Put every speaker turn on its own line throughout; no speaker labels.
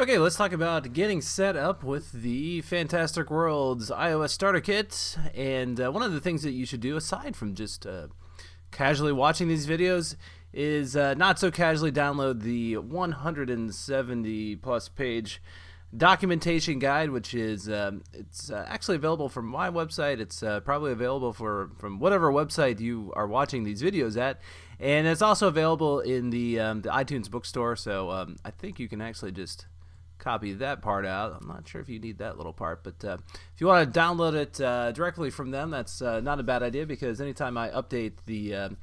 Okay, let's talk about getting set up with the Fantastic Worlds iOS Starter Kit. And one of the things that you should do, aside from just casually watching these videos, is not so casually download the 170 plus page documentation guide, which is it's actually available from my website. It's probably available from whatever website you are watching these videos at, and it's also available in the iTunes bookstore. So I think you can actually just copy that part out. I'm not sure if you need that little part, but if you want to download it directly from them, that's not a bad idea, because anytime I update the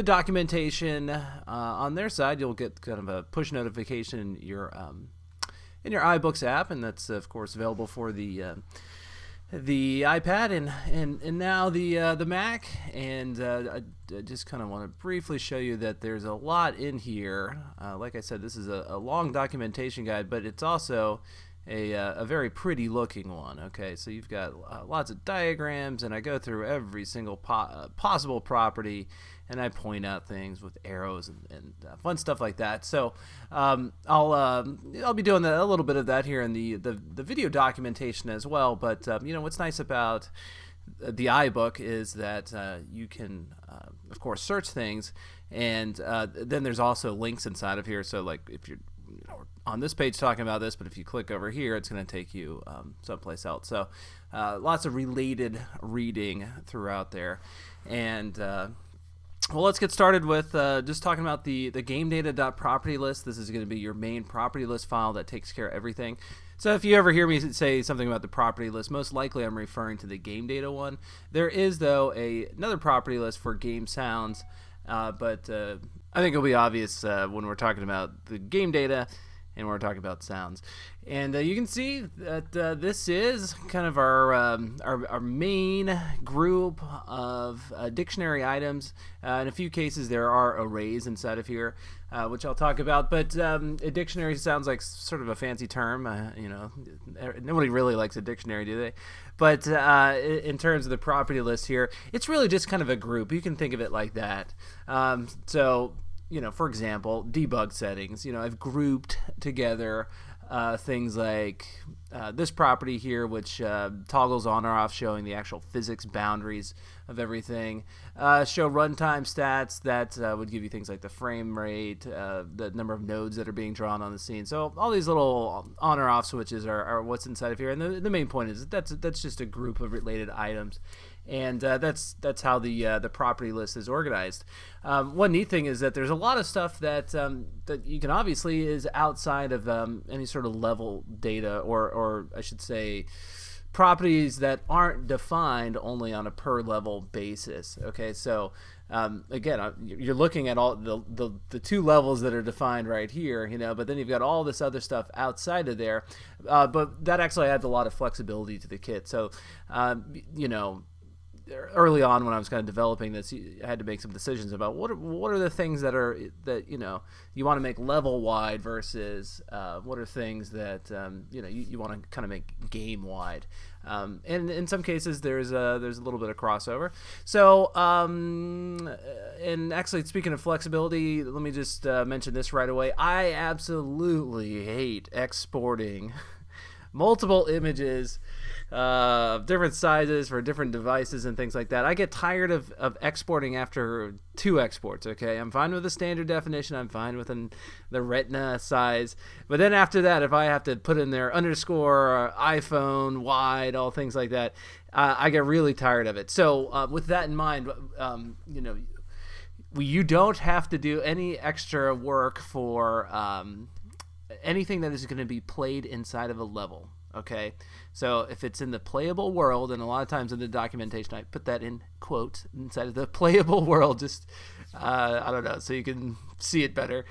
documentation on their side, you'll get kind of a push notification in your iBooks app, and that's of course available for the iPad and now the Mac. And I just kind of want to briefly show you that there's a lot in here. Like I said, this is a long documentation guide, but it's also a very pretty looking one. Okay, so you've got lots of diagrams, and I go through every single possible property, and I point out things with arrows and fun stuff like that. So I'll be doing a little bit of that here in the video documentation as well. But what's nice about the iBook is that you can of course search things, and then there's also links inside of here. So like if you're on this page talking about this, but if you click over here, it's going to take you someplace else. So lots of related reading throughout there. And well, let's get started with just talking about the GameData.plist. This is going to be your main property list file that takes care of everything. So if you ever hear me say something about the property list, most likely I'm referring to the game data one. There is, though, another property list for game sounds, but I think it'll be obvious when we're talking about the game data and we're talking about sounds. And you can see that this is kind of our main group of dictionary items. In a few cases, there are arrays inside of here, which I'll talk about. But a dictionary sounds like sort of a fancy term. Nobody really likes a dictionary, do they? But in terms of the property list here, it's really just kind of a group. You can think of it like that. For example, debug settings. I've grouped together things like this property here, which toggles on or off, showing the actual physics boundaries of everything. Show runtime stats that would give you things like the frame rate, the number of nodes that are being drawn on the scene. So all these little on or off switches are what's inside of here. And the main point is that's just a group of related items. And that's how the property list is organized. One neat thing is that there's a lot of stuff that you can obviously is outside of any sort of level data, or I should say properties that aren't defined only on a per level basis. Okay, so again, you're looking at all the two levels that are defined right here, but then you've got all this other stuff outside of there. But that actually adds a lot of flexibility to the kit. So early on when I was kind of developing this, I had to make some decisions about what are the things that you want to make level wide versus what are things that you want to kind of make game wide. And in some cases there's a little bit of crossover. So and actually, speaking of flexibility, let me just mention this right away. I absolutely hate exporting multiple images of different sizes for different devices and things like that. I get tired of exporting after 2 exports. Okay, I'm fine with the standard definition. I'm fine with the Retina size. But then after that, if I have to put in there underscore, iPhone, wide, all things like that, I get really tired of it. So with that in mind, you don't have to do any extra work for anything that is going to be played inside of a level. Okay, so if it's in the playable world, and a lot of times in the documentation I put that in quotes inside of the playable world, just I don't know, so you can see it better.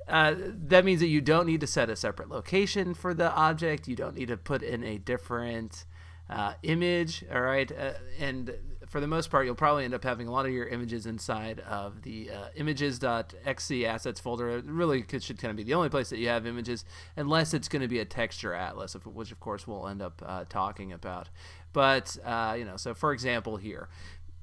That means that you don't need to set a separate location for the object. You don't need to put in a different image. All right, and for the most part, you'll probably end up having a lot of your images inside of the images.xc assets folder. It really should kind of be the only place that you have images, unless it's going to be a texture atlas, which of course we'll end up talking about. But so for example here,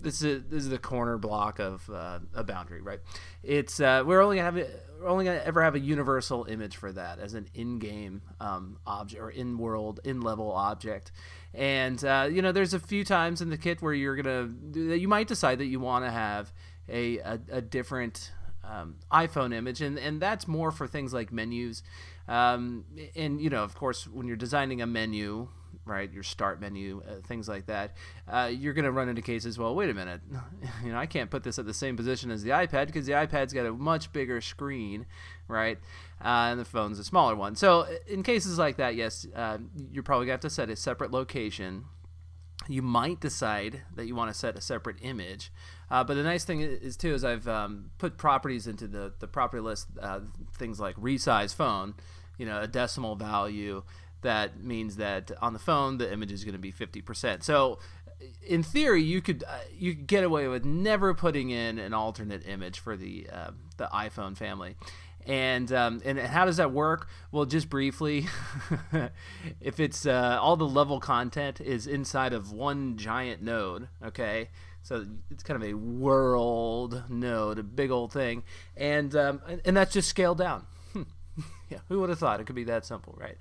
this is the corner block of a boundary, right? It's we're only gonna ever have a universal image for that as an in-game object or in-world, in-level object. And there's a few times in the kit where you might decide that you want to have a different iPhone image, and that's more for things like menus. And of course, when you're designing a menu, right, your start menu, things like that, you're going to run into cases, well, wait a minute, I can't put this at the same position as the iPad because the iPad's got a much bigger screen, right, and the phone's a smaller one. So in cases like that, yes, you're probably going to have to set a separate location. You might decide that you want to set a separate image, but the nice thing is I've put properties into the property list, things like resize phone, a decimal value. That means that on the phone the image is going to be 50%. So in theory you could get away with never putting in an alternate image for the iPhone family. And how does that work? Well, just briefly, if it's all the level content is inside of one giant node, okay, so it's kind of a world node, a big old thing, and that's just scaled down. Yeah, who would have thought it could be that simple, right?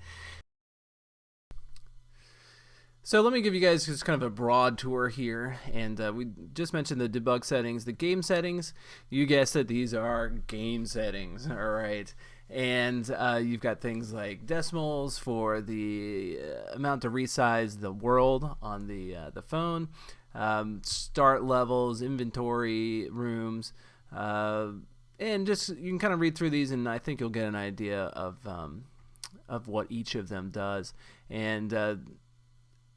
So let me give you guys just kind of a broad tour here, and we just mentioned the debug settings, the game settings. You guessed it, these are game settings, all right. And you've got things like decimals for the amount to resize the world on the phone, start levels, inventory rooms, and just you can kind of read through these, and I think you'll get an idea of what each of them does. And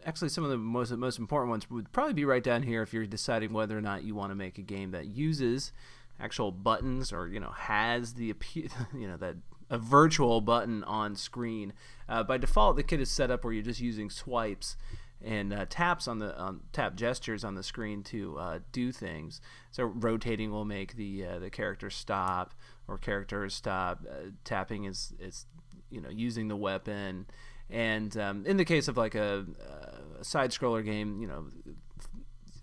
actually, some of the most important ones would probably be right down here if you're deciding whether or not you want to make a game that uses actual buttons or has that a virtual button on screen. By default, the kit is set up where you're just using swipes and taps on tap gestures on the screen to do things. So rotating will make the character stop, or characters stop. Tapping is using the weapon. And in the case of like a side-scroller game,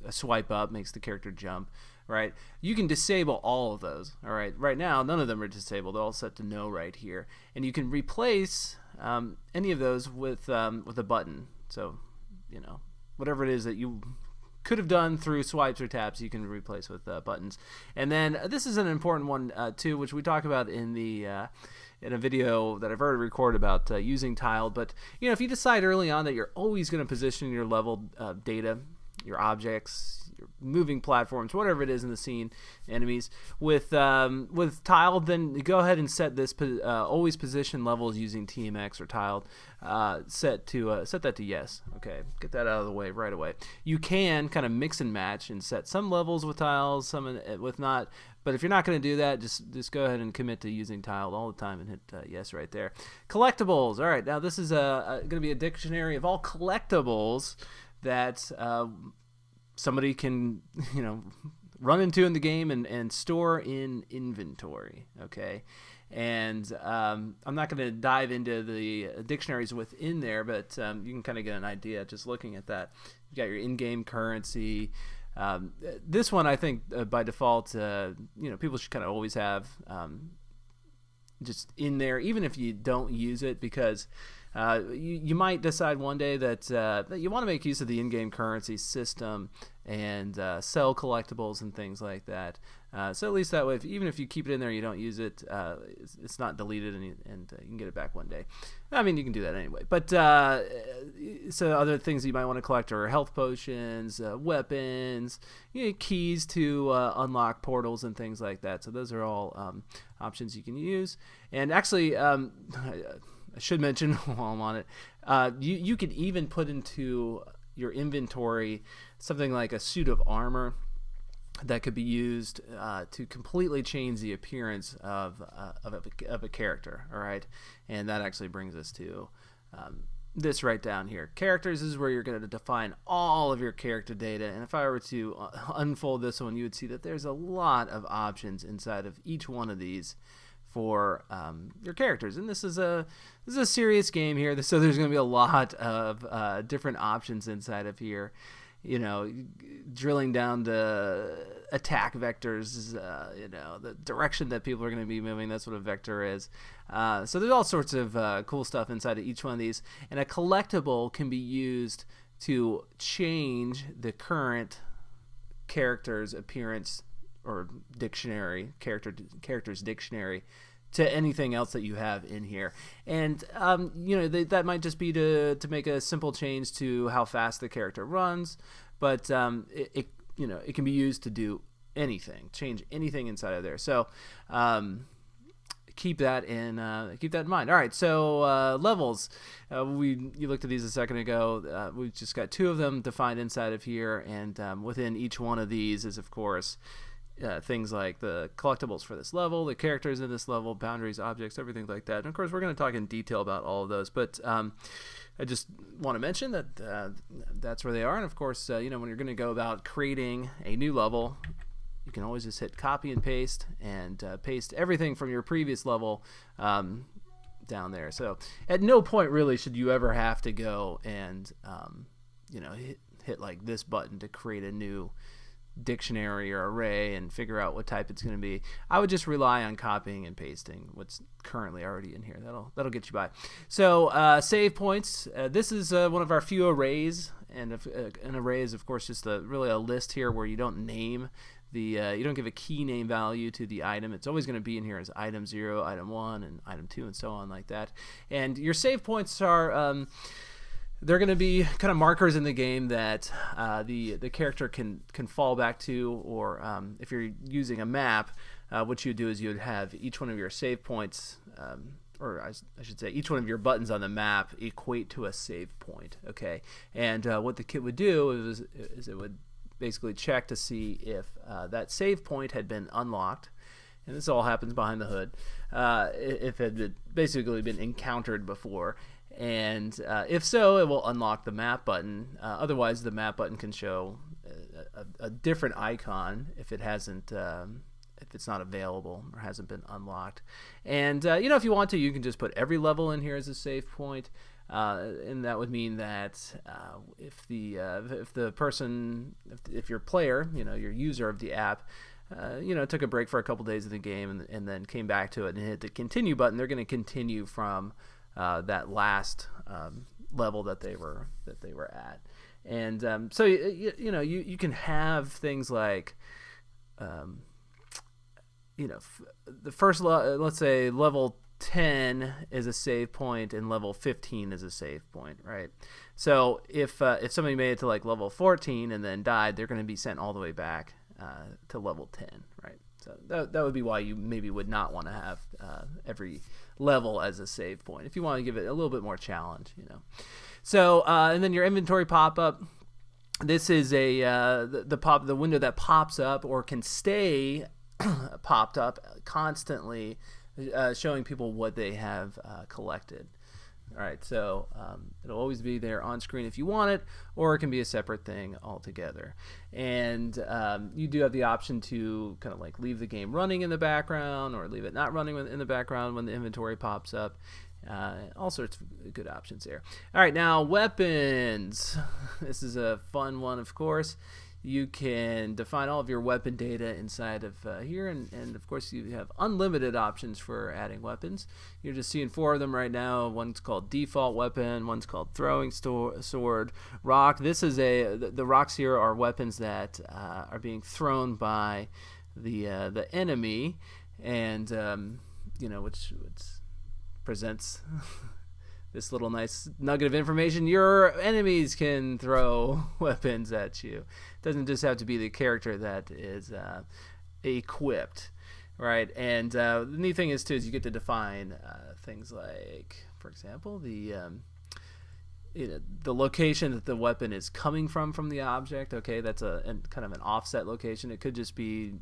a swipe up makes the character jump, right? You can disable all of those, all right? Right now, none of them are disabled. They're all set to no right here. And you can replace any of those with a button. So, whatever it is that you could have done through swipes or taps, you can replace with buttons. And then this is an important one, too, which we talk about in a video that I've already recorded about using tiled. But if you decide early on that you're always going to position your level data, your objects, your moving platforms, whatever it is in the scene, enemies with tiled, then go ahead and set this always position levels using TMX or tiled. Set that to yes. Okay, get that out of the way right away. You can kind of mix and match and set some levels with tiles, some with not. But if you're not going to do that, just go ahead and commit to using tiled all the time and hit yes right there. Collectibles. All right, now this is going to be a dictionary of all collectibles that somebody can run into in the game and store in inventory. Okay, and I'm not going to dive into the dictionaries within there, but you can kind of get an idea just looking at that. You got your in-game currency. This one, I think, by default, people should kind of always have just in there, even if you don't use it, because you might decide one day that you want to make use of the in-game currency system and sell collectibles and things like that. So at least that way, even if you keep it in there, you don't use it, it's not deleted, and you can get it back one day. I mean, you can do that anyway. But so other things you might want to collect are health potions, weapons, keys to unlock portals and things like that. So those are all options you can use. And actually, I should mention while I'm on it, you could even put into your inventory something like a suit of armor that could be used to completely change the appearance of a character. All right, and that actually brings us to this right down here. Characters is where you're going to define all of your character data, and if I were to unfold this one, you would see that there's a lot of options inside of each one of these for your characters. And this is a serious game here, so there's going to be a lot of different options inside of here. drilling down the attack vectors, the direction that people are going to be moving. That's what a vector is. So there's all sorts of cool stuff inside of each one of these. And a collectible can be used to change the current character's appearance or dictionary, character's dictionary, to anything else that you have in here. And that might just be to make a simple change to how fast the character runs, but it can be used to do anything, change anything inside of there. So keep that in mind. All right, so levels. You looked at these a second ago. We've just got 2 of them defined inside of here, and within each one of these is, of course, things like the collectibles for this level, the characters in this level, boundaries, objects, everything like that. And of course, we're going to talk in detail about all of those, but I just want to mention that that's where they are. And of course, when you're going to go about creating a new level, you can always just hit copy and paste everything from your previous level down there. So at no point really should you ever have to go and hit like this button to create a new dictionary or array and figure out what type it's going to be. I would just rely on copying and pasting what's currently already in here. That'll get you by. So save points. This is one of our few arrays, and an array is of course just really a list here where you don't name you don't give a key name value to the item. It's always going to be in here as item 0, item 1, and item 2, and so on like that. And your save points are they're going to be kind of markers in the game that the character can fall back to, or if you're using a map, what you do is you would have each one of your save points, or I should say each one of your buttons on the map equate to a save point, okay? And what the kit would do is it would basically check to see if that save point had been unlocked, and this all happens behind the hood, if it had basically been encountered before. And if so, it will unlock the map button. Otherwise, the map button can show a different icon if it hasn't, if it's not available or hasn't been unlocked. And if you want to, you can just put every level in here as a save point, and that would mean that if your player, your user of the app, took a break for a couple days of the game and then came back to it and hit the continue button, they're going to continue from that last level that they were at. And so you can have things like the first let's say level 10 is a save point and level 15 is a save point, right? So if somebody made it to like level 14 and then died, they're going to be sent all the way back to level 10, right? So that would be why you maybe would not want to have every level as a save point if you want to give it a little bit more challenge, So and then your inventory pop-up. This is the window that pops up or can stay popped up constantly, showing people what they have collected. All right, so it'll always be there on screen if you want it, or it can be a separate thing altogether. And you do have the option to kind of like leave the game running in the background or leave it not running in the background when the inventory pops up. All sorts of good options there. All right, now weapons. This is a fun one, of course. You can define all of your weapon data inside of here, and of course you have unlimited options for adding weapons. You're just seeing 4 of them right now. One's called default weapon, one's called throwing sword, rock. This is the rocks here are weapons that are being thrown by the enemy, and which presents this little nice nugget of information. Your enemies can throw weapons at you. It doesn't just have to be the character that is equipped, right? And the neat thing is, too, is you get to define things like, for example, the location that the weapon is coming from the object. Okay, that's kind of an offset location. It could just be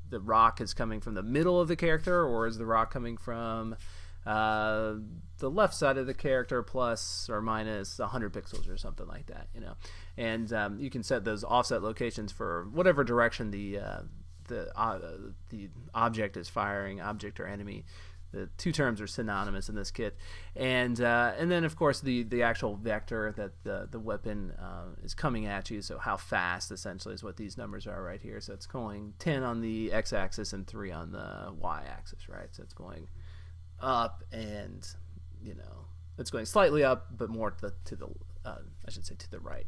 the rock is coming from the middle of the character, or is the rock coming from the left side of the character plus or minus 100 pixels or something like that, and you can set those offset locations for whatever direction the object is firing, object or enemy the two terms are synonymous in this kit. And then of course the actual vector that the weapon is coming at you. So how fast essentially is what these numbers are right here. So it's going 10 on the x-axis and 3 on the y-axis, right? So it's going up, and it's going slightly up, but more to the I should say to the right.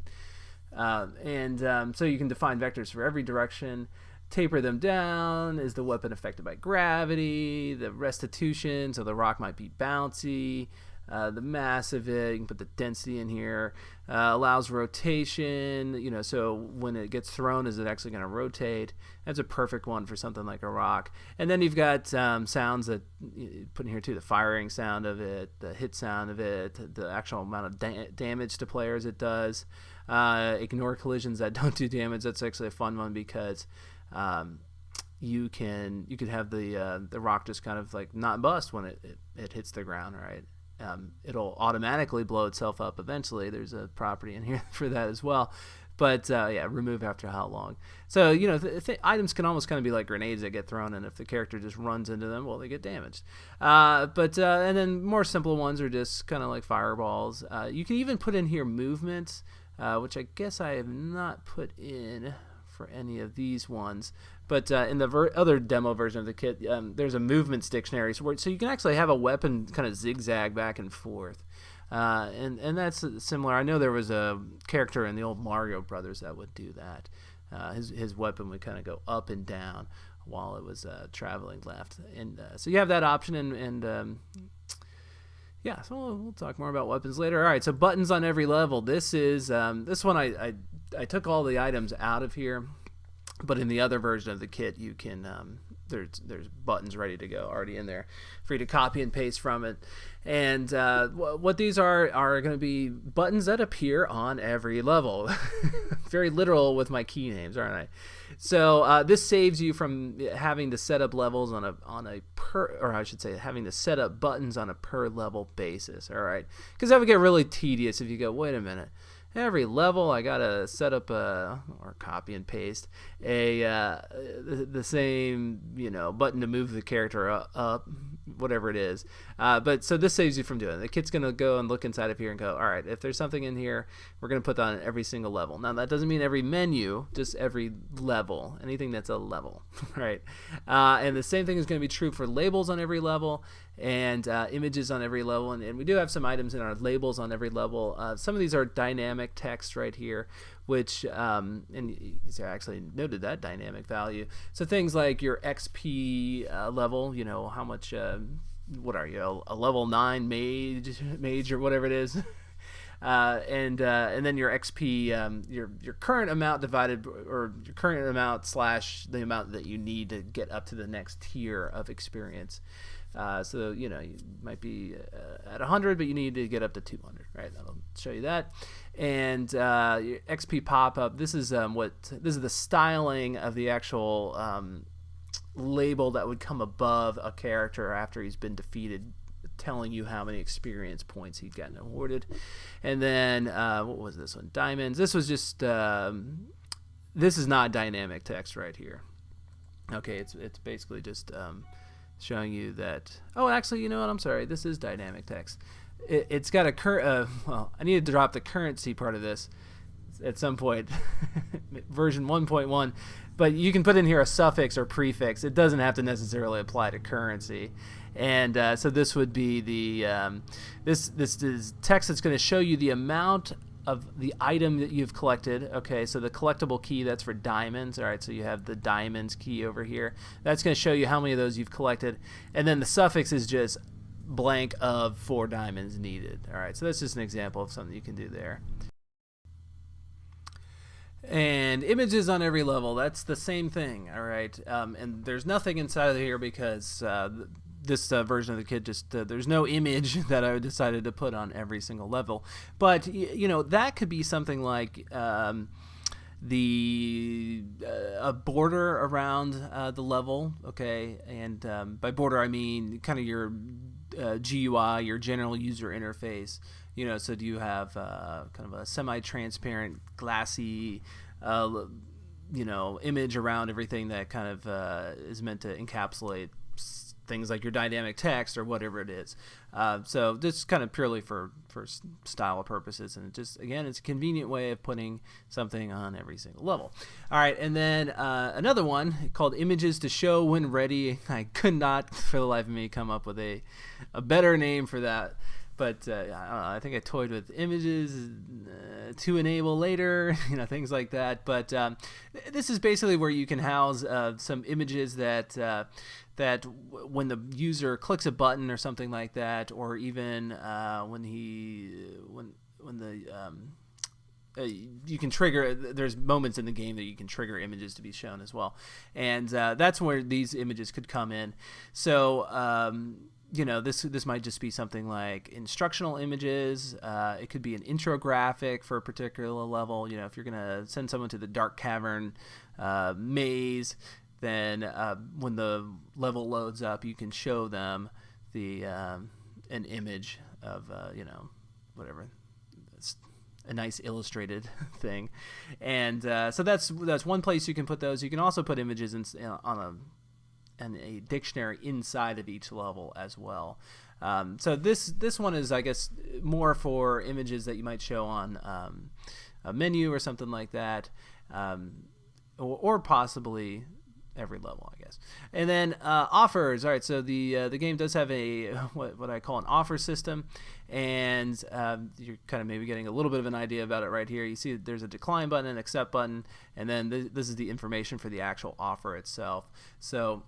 So you can define vectors for every direction. Taper them down. Is the weapon affected by gravity? The restitution, so the rock might be bouncy. The mass of it, you can put the density in here. Allows rotation, so when it gets thrown, is it actually going to rotate? That's a perfect one for something like a rock. And then you've got sounds that you put in here too, the firing sound of it, the hit sound of it, the actual amount of damage to players it does. Ignore collisions that don't do damage. That's actually a fun one because you could have the rock just kind of like not bust when it hits the ground, right? It'll automatically blow itself up eventually. There's a property in here for that as well. But remove after how long. So items can almost kind of be like grenades that get thrown, and if the character just runs into them, well, they get damaged. And then more simple ones are just kind of like fireballs. You can even put in here movements, which I guess I have not put in for any of these ones. But in the other demo version of the kit, there's a movements dictionary, so you can actually have a weapon kind of zigzag back and forth. And that's similar. I know there was a character in the old Mario Brothers that would do that. His weapon would kind of go up and down while it was traveling left. And so you have that option, so we'll talk more about weapons later. All right, so buttons on every level. This is this one I took all the items out of here, but in the other version of the kit you can there's buttons ready to go already in there for you to copy and paste from it. And what these are going to be buttons that appear on every level. Very literal with my key names, aren't I? So this saves you from having to set up levels having to set up buttons on a per level basis. All right, because that would get really tedious if you go, wait a minute, every level I gotta set up or copy and paste the same button to move the character up, whatever it is. But so this saves you from doing it. The kit's gonna go and look inside of here and go, all right, if there's something in here, we're gonna put that on every single level. Now that doesn't mean every menu, just every level, anything that's a level, right? And the same thing is gonna be true for labels on every level and images on every level, and we do have some items in our labels on every level. Some of these are dynamic text right here, which and you actually noted that dynamic value. So things like your XP level, how much what are you, a level 9 mage or whatever it is. And then your XP, your current amount divided, or your current amount / the amount that you need to get up to the next tier of experience. So you might be at 100, but you need to get up to 200, right? That'll show you that. And your XP pop-up. This is the styling of the actual label that would come above a character after he's been defeated, telling you how many experience points he'd gotten awarded. And then what was this one? Diamonds. This was just this is not dynamic text right here. Okay, it's basically just showing you that. Oh, actually, you know what? I'm sorry. This is dynamic text. It's got a I need to drop the currency part of this at some point, version 1.1. But you can put in here a suffix or prefix. It doesn't have to necessarily apply to currency. And so this would be the this is text that's going to show you the amount of the item that you've collected. Okay, so the collectible key, that's for diamonds. All right, so you have the diamonds key over here. That's going to show you how many of those you've collected. And then the suffix is just blank of 4 diamonds needed. All right, so that's just an example of something you can do there. And images on every level, that's the same thing. All right, and there's nothing inside of here because this version of the kit just there's no image that I decided to put on every single level. But that could be something like a border around the level. Okay, and by border I mean kind of your GUI, your general user interface. So do you have kind of a semi-transparent, glassy, image around everything that kind of is meant to encapsulate things like your dynamic text or whatever it is. So this is kind of purely for style purposes, and it's a convenient way of putting something on every single level. All right, and then another one called images to show when ready. I could not for the life of me come up with a better name for that. But I don't know, I think I toyed with images to enable later, things like that. But this is basically where you can house some images that when the user clicks a button or something like that, or even when you can trigger. There's moments in the game that you can trigger images to be shown as well, and that's where these images could come in. So. This might just be something like instructional images. It could be an intro graphic for a particular level. If you're going to send someone to the Dark Cavern maze, then when the level loads up, you can show them an image of, whatever. It's a nice illustrated thing. And so that's one place you can put those. You can also put images on a dictionary inside of each level as well. So this one is, I guess, more for images that you might show on a menu or something like that, or possibly every level, I guess. And then offers. All right, so the game does have a what I call an offer system, and you're kind of maybe getting a little bit of an idea about it right here. You see there's a decline button, an accept button, and then this is the information for the actual offer itself. So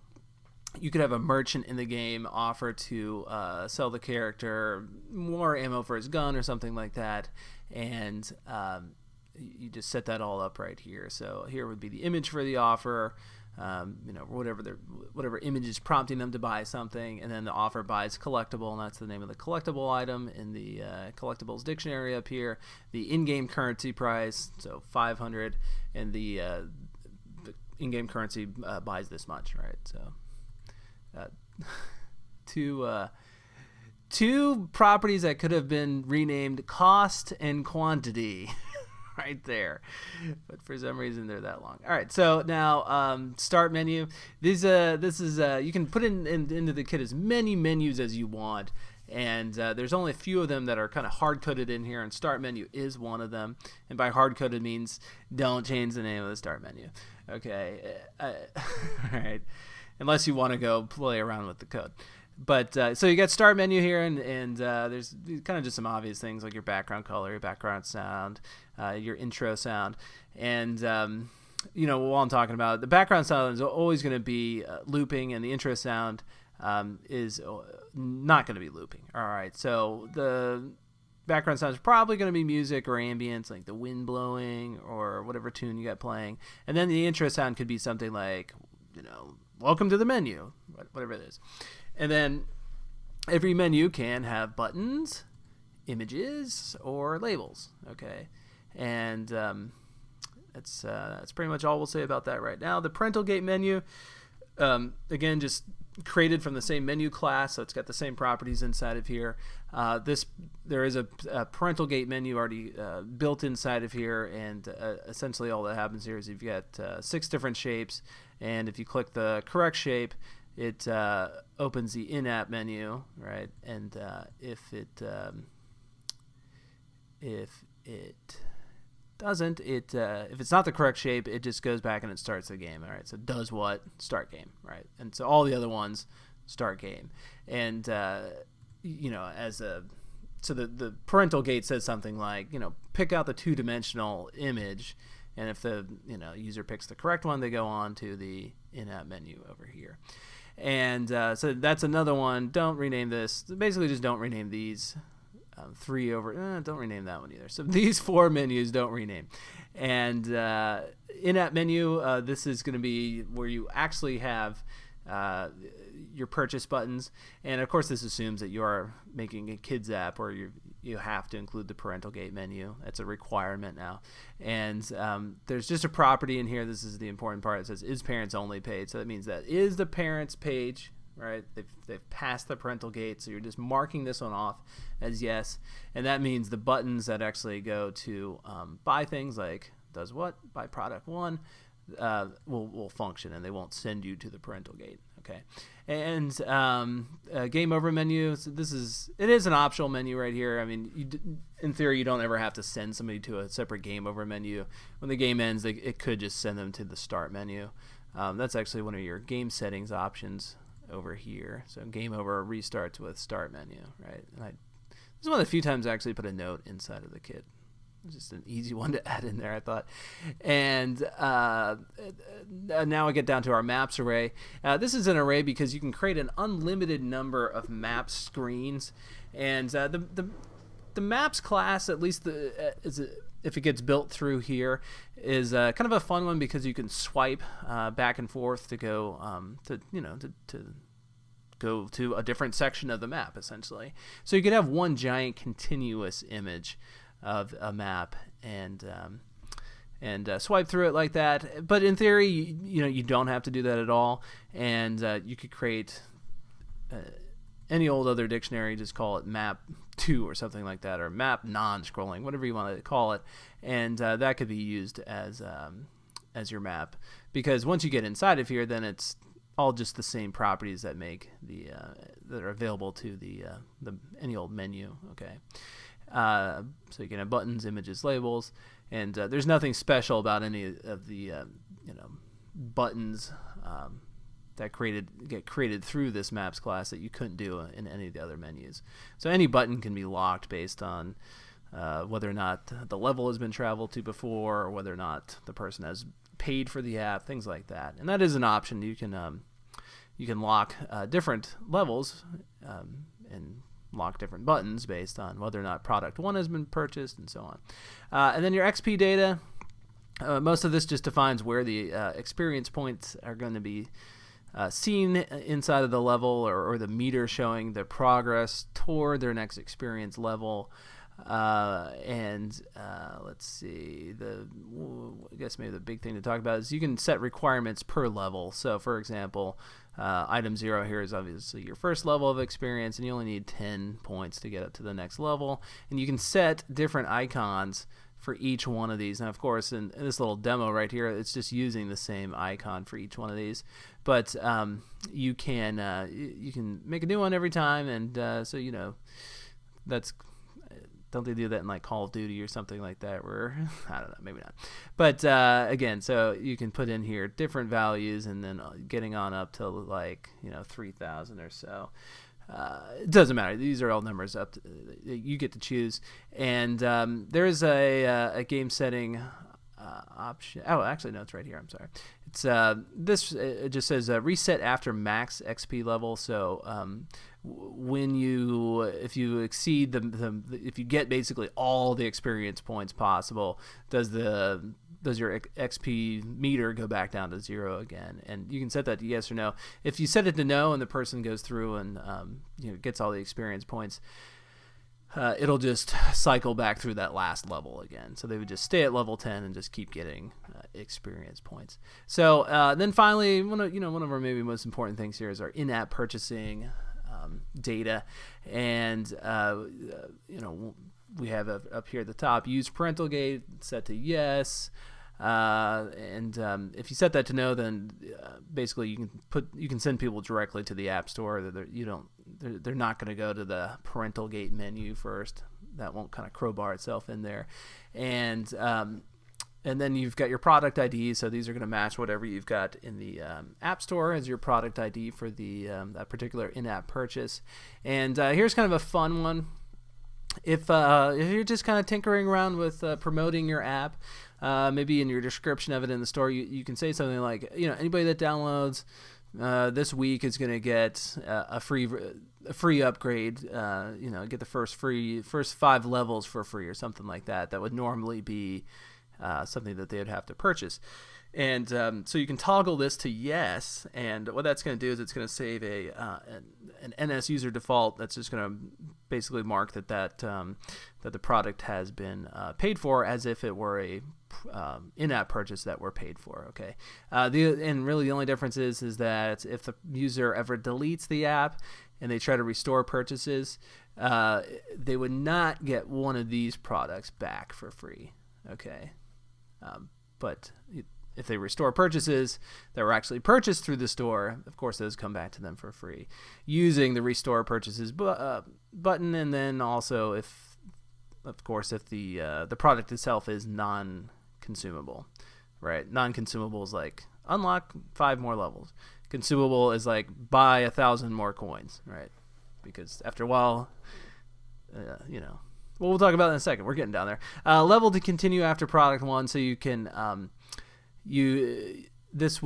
you could have a merchant in the game offer to sell the character more ammo for his gun or something like that, and you just set that all up right here. So here would be the image for the offer, whatever image is prompting them to buy something, and then the offer buys collectible, and that's the name of the collectible item in the Collectibles dictionary up here. The in-game currency price, so 500, and the in-game currency buys this much, right? So. Two properties that could have been renamed cost and quantity right there, but for some reason they're that long. All right, so now start menu. This is you can put into the kit as many menus as you want, and there's only a few of them that are kind of hard-coded in here, and start menu is one of them. And by hard-coded means don't change the name of the start menu. Okay, all right. Unless you want to go play around with the code. But so you got start menu here, and there's kind of just some obvious things like your background color, your background sound, your intro sound. And, while I'm talking about it, the background sound is always going to be looping, and the intro sound is not going to be looping. All right, so the background sound is probably going to be music or ambience, like the wind blowing or whatever tune you got playing. And then the intro sound could be something like, welcome to the menu, whatever it is. And then every menu can have buttons, images, or labels. Okay, and that's pretty much all we'll say about that right now. The parental gate menu, again, just created from the same menu class, so it's got the same properties inside of here. There is a parental gate menu already built inside of here, and essentially all that happens here is you've got 6 different shapes, and if you click the correct shape, it opens the in-app menu, right? And if it doesn't, if it's not the correct shape, it just goes back and it starts the game. All right, so does what? Start game, right? And so all the other ones start game. And so the parental gate says something like, pick out the 2-dimensional image, and if the user picks the correct one, they go on to the in-app menu over here. And so that's another one. Don't rename this. Basically, just don't rename these. 3 over. Don't rename that one either. So these 4 menus don't rename. And in-app menu, this is going to be where you actually have your purchase buttons, and of course this assumes that you are making a kids app, or you have to include the parental gate menu. That's a requirement now. And there's just a property in here. This is the important part. It says is parents only paid, so that means that is the parents page, right? They've passed the parental gate, so you're just marking this one off as yes, and that means the buttons that actually go to buy things like does what, buy product 1, will function, and they won't send you to the parental gate. Okay, and game over menu. So it is an optional menu right here. I mean, in theory, you don't ever have to send somebody to a separate game over menu. When the game ends, it could just send them to the start menu. That's actually one of your game settings options over here. So game over restarts with start menu, right? And this is one of the few times I actually put a note inside of the kit. Just an easy one to add in there, I thought. And now I get down to our maps array. This is an array because you can create an unlimited number of map screens. And the maps class, at least if it gets built through here, is kind of a fun one because you can swipe back and forth to go to go to a different section of the map, essentially. So you could have one giant continuous image of a map and swipe through it like that. But in theory, you don't have to do that at all, and you could create any old other dictionary, just call it map 2 or something like that, or map non-scrolling, whatever you want to call it, and that could be used as your map, because once you get inside of here, then it's all just the same properties that make that are available to the any old menu. Okay. So you can have buttons, images, labels, and there's nothing special about any of the buttons that get created through this maps class that you couldn't do in any of the other menus. So any button can be locked based on whether or not the level has been traveled to before, or whether or not the person has paid for the app, things like that. And that is an option. You can lock different levels and lock different buttons based on whether or not product 1 has been purchased, and so on. And then your XP data, most of this just defines where the experience points are going to be seen inside of the level, or the meter showing the progress toward their next experience level. Let's see, I guess maybe the big thing to talk about is you can set requirements per level. So for example, item 0 here is obviously your first level of experience, and you only need 10 points to get up to the next level. And you can set different icons for each one of these. Now, of course, in this little demo right here, it's just using the same icon for each one of these. But you can make a new one every time, and so that's. Don't they do that in like Call of Duty or something like that? Where I don't know, maybe not. But again, so you can put in here different values, and then getting on up to like 3,000 or so. It doesn't matter. These are all numbers up. You get to choose, and there is a game setting option. Oh, actually, no, it's right here. I'm sorry. It's it just says reset after max XP level. So if you exceed if you get basically all the experience points possible, does your XP meter go back down to 0 again? And you can set that to yes or no. If you set it to no and the person goes through and gets all the experience points, it'll just cycle back through that last level again. So they would just stay at level 10 and just keep getting experience points. So then finally, one of our maybe most important things here is our in-app purchasing data, and we have up here at the top, use parental gate set to yes, and if you set that to no, then basically you can send people directly to the App Store. They're not going to go to the parental gate menu first. That won't kind of crowbar itself in there, and then you've got your product ID, so these are going to match whatever you've got in the App Store as your product ID for that particular in-app purchase. And here's kind of a fun one. If you're just kind of tinkering around with promoting your app, maybe in your description of it in the store, you can say something like, anybody that downloads this week is going to get a free upgrade. Get the first 5 levels for free, or something like that. That would normally be something that they would have to purchase. And so you can toggle this to yes, and what that's going to do is it's going to save an NS user default that's just going to basically mark that the product has been paid for, as if it were a in-app purchase that were paid for. Okay, and really the only difference is that if the user ever deletes the app and they try to restore purchases, they would not get one of these products back for free. Okay, but if they restore purchases that were actually purchased through the store, of course those come back to them for free using the restore purchases button. And then also if the product itself is non-consumable, right? Non-consumable is like unlock 5 more levels. Consumable is like buy 1,000 more coins, right? Because after a while, well, we'll talk about it in a second. We're getting down there. Level to continue after product 1, so you can this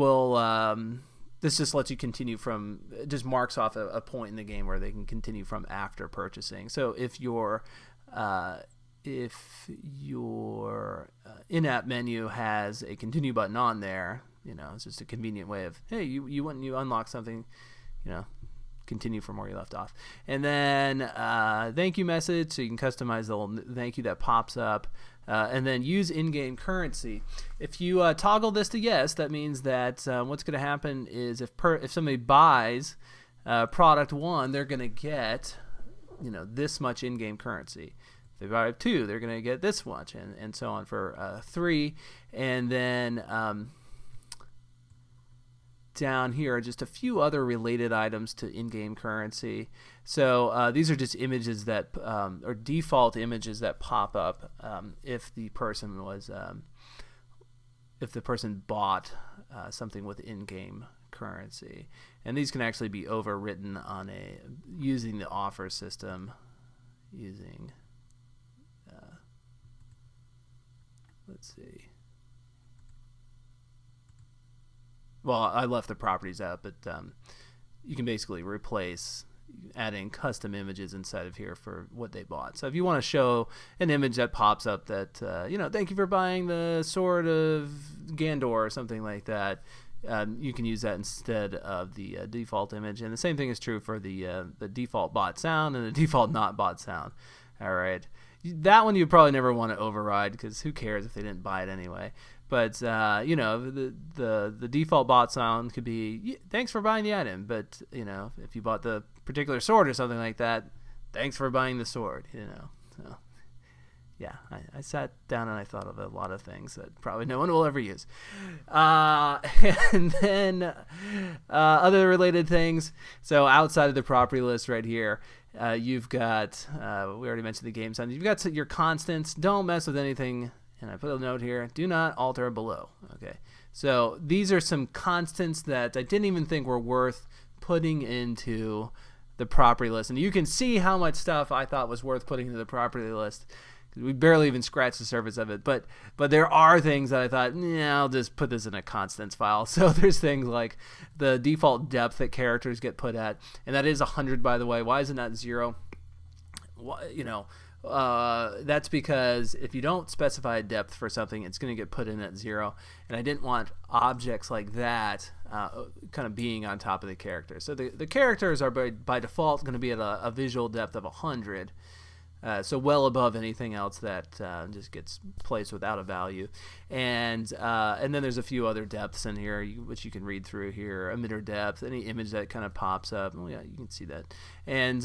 just lets you continue from, it just marks off a point in the game where they can continue from after purchasing. So if your in-app menu has a continue button on there, it's just a convenient way of, hey, you went and you unlock something, continue from where you left off. And then thank you message, so you can customize the little thank you that pops up. And then use in-game currency. If you toggle this to yes, that means that what's going to happen is if somebody buys product 1, they're going to get this much in-game currency. If they buy 2, they're going to get this much, and so on for 3. And then down here are just a few other related items to in-game currency. So these are just images that or default images that pop up if the person bought something with in-game currency, and these can actually be overwritten using the offer system using let's see. Well, I left the properties out, but you can basically replace adding custom images inside of here for what they bought. So if you want to show an image that pops up that, thank you for buying the Sword of Gandor or something like that, you can use that instead of the default image. And the same thing is true for the default bought sound and the default not bought sound. All right. That one you probably never want to override because who cares if they didn't buy it anyway. But the default bot sound could be thanks for buying the item. But if you bought the particular sword or something like that, thanks for buying the sword. So yeah, I sat down and I thought of a lot of things that probably no one will ever use. And then other related things. So outside of the property list right here, you've got we already mentioned the game sound. You've got your constants. Don't mess with anything. And I put a note here, do not alter below. Okay, so these are some constants that I didn't even think were worth putting into the property list. And you can see how much stuff I thought was worth putting into the property list. We barely even scratched the surface of it. But there are things that I thought, I'll just put this in a constants file. So there's things like the default depth that characters get put at. And that is 100, by the way. Why is it not 0? That's because if you don't specify a depth for something, it's going to get put in at 0, and I didn't want objects like that kind of being on top of the character. So the characters are by default going to be at a visual depth of 100, so well above anything else that just gets placed without a value. And then there's a few other depths in here which you can read through here. Emitter depth, any image that kind of pops up. Oh yeah, you can see that. And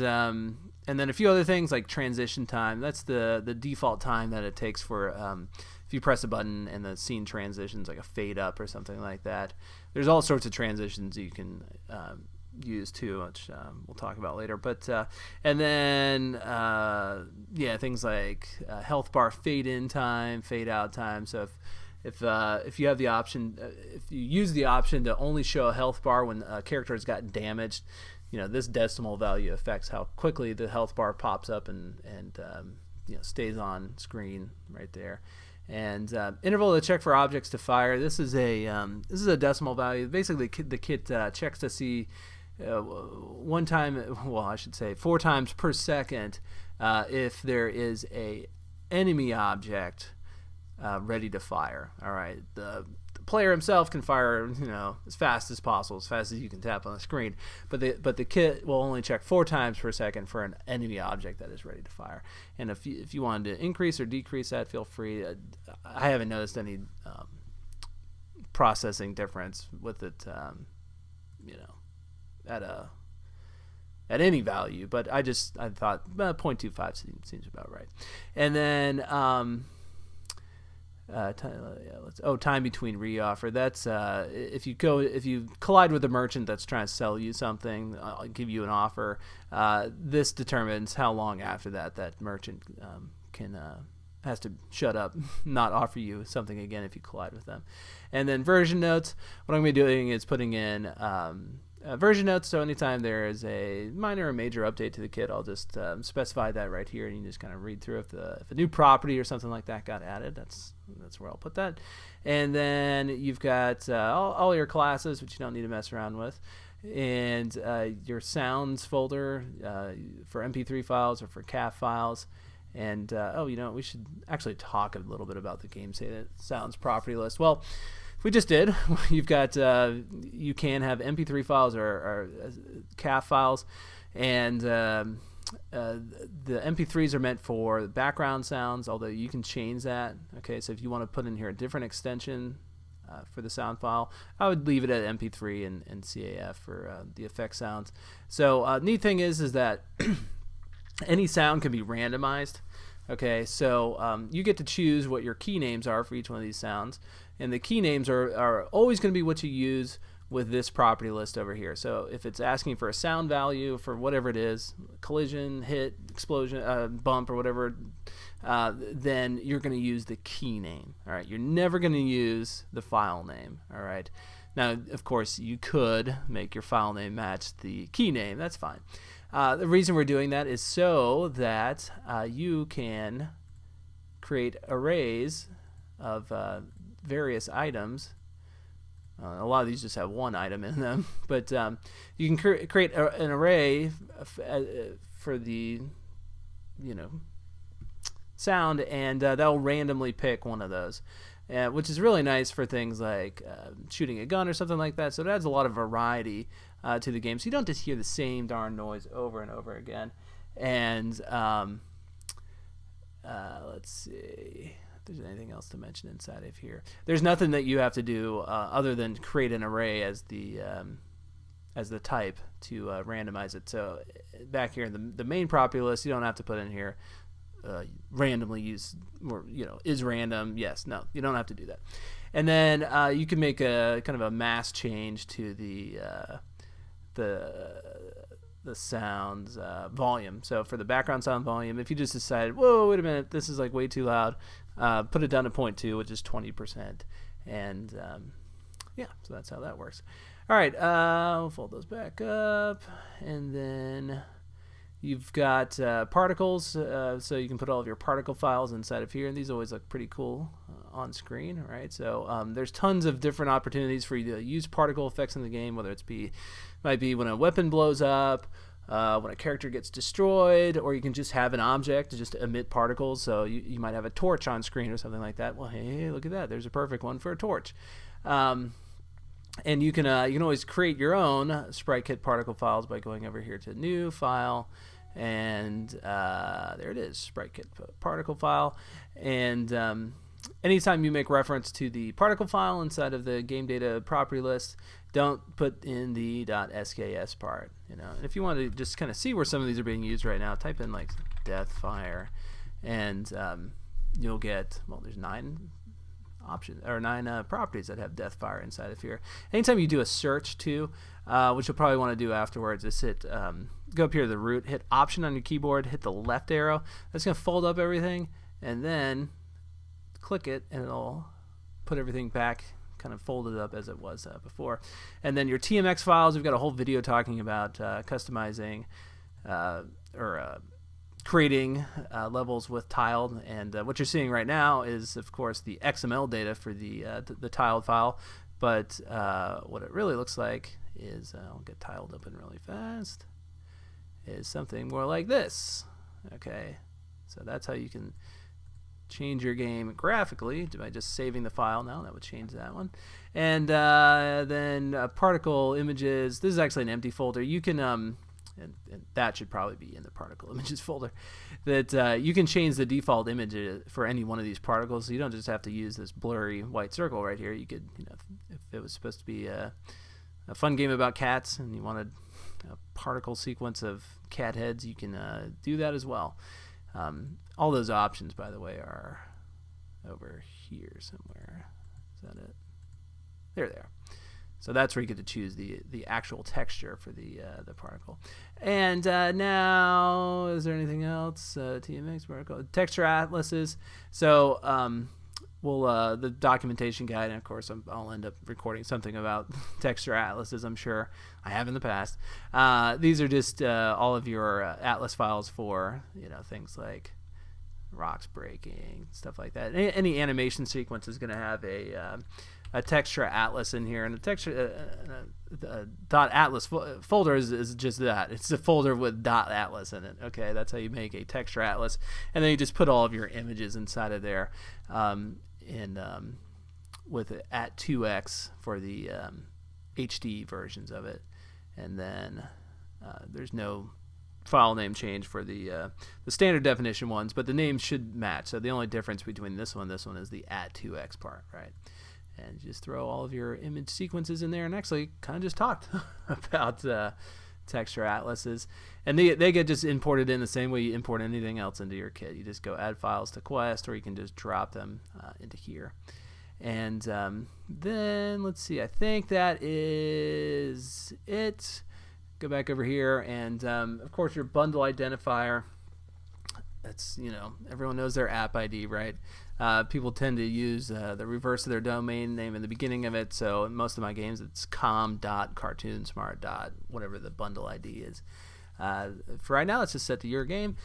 then a few other things like transition time. That's the default time that it takes for if you press a button and the scene transitions, like a fade up or something like that. There's all sorts of transitions you can use too, which we'll talk about later. But and then things like health bar fade in time, fade out time. So if you have the option, if you use the option to only show a health bar when a character has gotten damaged, this decimal value affects how quickly the health bar pops up and stays on screen right there. And interval to check for objects to fire. This is a decimal value. Basically, the kit checks to see 4 times per second if there is a enemy object ready to fire. All right, the player himself can fire as fast as possible, as fast as you can tap on the screen, but the kit will only check 4 times per second for an enemy object that is ready to fire. And if you wanted to increase or decrease that, feel free. I haven't noticed any processing difference with it at any value, but I thought 0.25 seems about right. And then time between reoffer. That's if you collide with a merchant that's trying to sell you something, give you an offer. This determines how long after that merchant has to shut up, not offer you something again if you collide with them. And then version notes. What I'm going to be doing is putting in version notes. So anytime there is a minor or major update to the kit, I'll just specify that right here, and you can just kind of read through if a new property or something like that got added. That's where I'll put that. And then you've got all your classes, which you don't need to mess around with, and your sounds folder for MP3 files or for CAF files. And we should actually talk a little bit about the GameData sounds property list. Well, we just did. You've got you can have MP3 files or CAF files, and the MP3s are meant for background sounds. Although you can change that. Okay, so if you want to put in here a different extension for the sound file, I would leave it at MP3 and CAF for the effect sounds. So neat thing is that any sound can be randomized. Okay, so you get to choose what your key names are for each one of these sounds, and the key names are always going to be what you use with this property list over here. So if it's asking for a sound value for whatever it is, collision, hit, explosion, bump, or whatever, then you're going to use the key name. All right, you're never going to use the file name. All right. Now, of course, you could make your file name match the key name. That's fine. The reason we're doing that is so that you can create arrays of various items. A lot of these just have one item in them, but you can create an array for the sound, and that'll randomly pick one of those. Which is really nice for things like shooting a gun or something like that. So it adds a lot of variety to the game. So you don't just hear the same darn noise over and over again. And let's see if there's anything else to mention inside of here. There's nothing that you have to do other than create an array as the type to randomize it. So back here in the main property list, you don't have to put in here randomly use, or is random. Yes, no, you don't have to do that. And then you can make a kind of a mass change to the sound's volume. So for the background sound volume, if you just decide, whoa, wait a minute, this is like way too loud, put it down to 0.2, which is 20%. And so that's how that works. All right, we'll fold those back up, and then you've got particles, so you can put all of your particle files inside of here, and these always look pretty cool on screen, right? So there's tons of different opportunities for you to use particle effects in the game, whether might be when a weapon blows up, when a character gets destroyed, or you can just have an object to just emit particles. So you might have a torch on screen or something like that. Well, hey, look at that. There's a perfect one for a torch. And you can always create your own sprite kit particle files by going over here to New File, and there it is, sprite kit particle file. And anytime you make reference to the particle file inside of the game data property list, don't put in the .sks part. And if you want to just kind of see where some of these are being used right now, type in like Deathfire, and you'll get, well, there's 9 options or 9 properties that have Deathfire inside of here. Anytime you do a search too, which you'll probably want to do afterwards, is go up here to the root, hit Option on your keyboard, hit the left arrow. That's going to fold up everything, and then click it, and it'll put everything back kind of folded up as it was before. And then your TMX files, we've got a whole video talking about customizing or creating levels with tiled, and what you're seeing right now is, of course, the XML data for the tiled file, but what it really looks like is, I'll get tiled open really fast, is something more like this. Okay, so that's how you can change your game graphically by just saving the file. Now that would change that one. And then particle images, this is actually an empty folder. You can and that should probably be in the particle images folder, that you can change the default image for any one of these particles, so you don't just have to use this blurry white circle right here. You could, if it was supposed to be a fun game about cats and you wanted a particle sequence of cat heads, you can do that as well. All those options, by the way, are over here somewhere. Is that it? There they are. So that's where you get to choose the actual texture for the particle. And now, is there anything else? TMX particle texture atlases. So the documentation guide, and of course I'll end up recording something about texture atlases. I'm sure I have in the past. These are just all of your atlas files for things like rocks breaking, stuff like that. Any animation sequence is going to have a texture atlas in here, and the texture .atlas folder is just that. It's a folder with .atlas in it. Okay, that's how you make a texture atlas, and then you just put all of your images inside of there, with it at 2x for the HD versions of it, and then there's no file name change for the standard definition ones, but the names should match. So the only difference between this one is the at 2x part, right? And just throw all of your image sequences in there, and actually kind of just talked about texture atlases, and they get just imported in the same way you import anything else into your kit. You just go add files to Quest, or you can just drop them into here. And then let's see, I think that is it. Go back over here, and of course your bundle identifier. That's, everyone knows their app ID, right? People tend to use the reverse of their domain name in the beginning of it, so in most of my games it's com.cartoonsmart. Whatever the bundle ID is. For right now, it's just set to your game.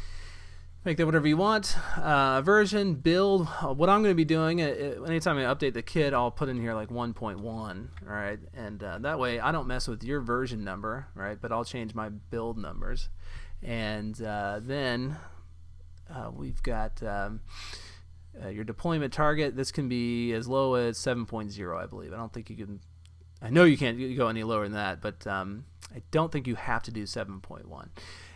Make that whatever you want. Version, build. What I'm going to be doing, anytime I update the kit, I'll put in here like 1.1, all right? And that way I don't mess with your version number, right? But I'll change my build numbers. And then we've got your deployment target. This can be as low as 7.0, I believe. I don't think you can. I know you can't go any lower than that, but I don't think you have to do 7.1.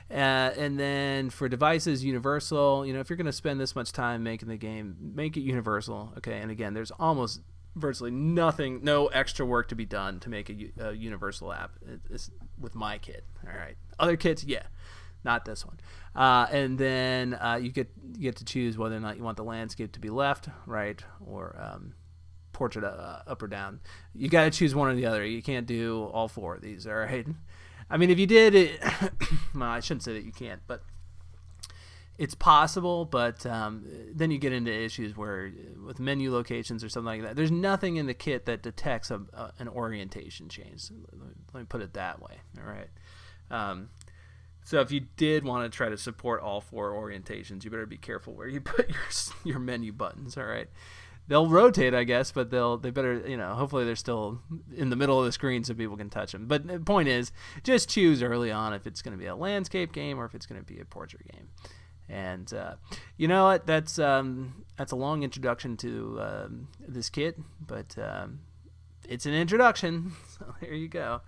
And then for devices, universal. If you're going to spend this much time making the game, make it universal. Okay, and again, there's almost virtually nothing, no extra work to be done to make a universal app. It's with my kit. All right, other kits, yeah. Not this one. And then you get to choose whether or not you want the landscape to be left, right, or portrait up or down. You got to choose one or the other. You can't do all four of these, all right? I mean, if you did it, well, I shouldn't say that you can't, but it's possible. But then you get into issues where with menu locations or something like that, there's nothing in the kit that detects an orientation change. Let me put it that way, all right? So if you did want to try to support all four orientations, you better be careful where you put your menu buttons. All right, they'll rotate, I guess, but they better, hopefully they're still in the middle of the screen so people can touch them. But the point is, just choose early on if it's going to be a landscape game or if it's going to be a portrait game. And you know what? That's a long introduction to this kit, but it's an introduction. So there you go.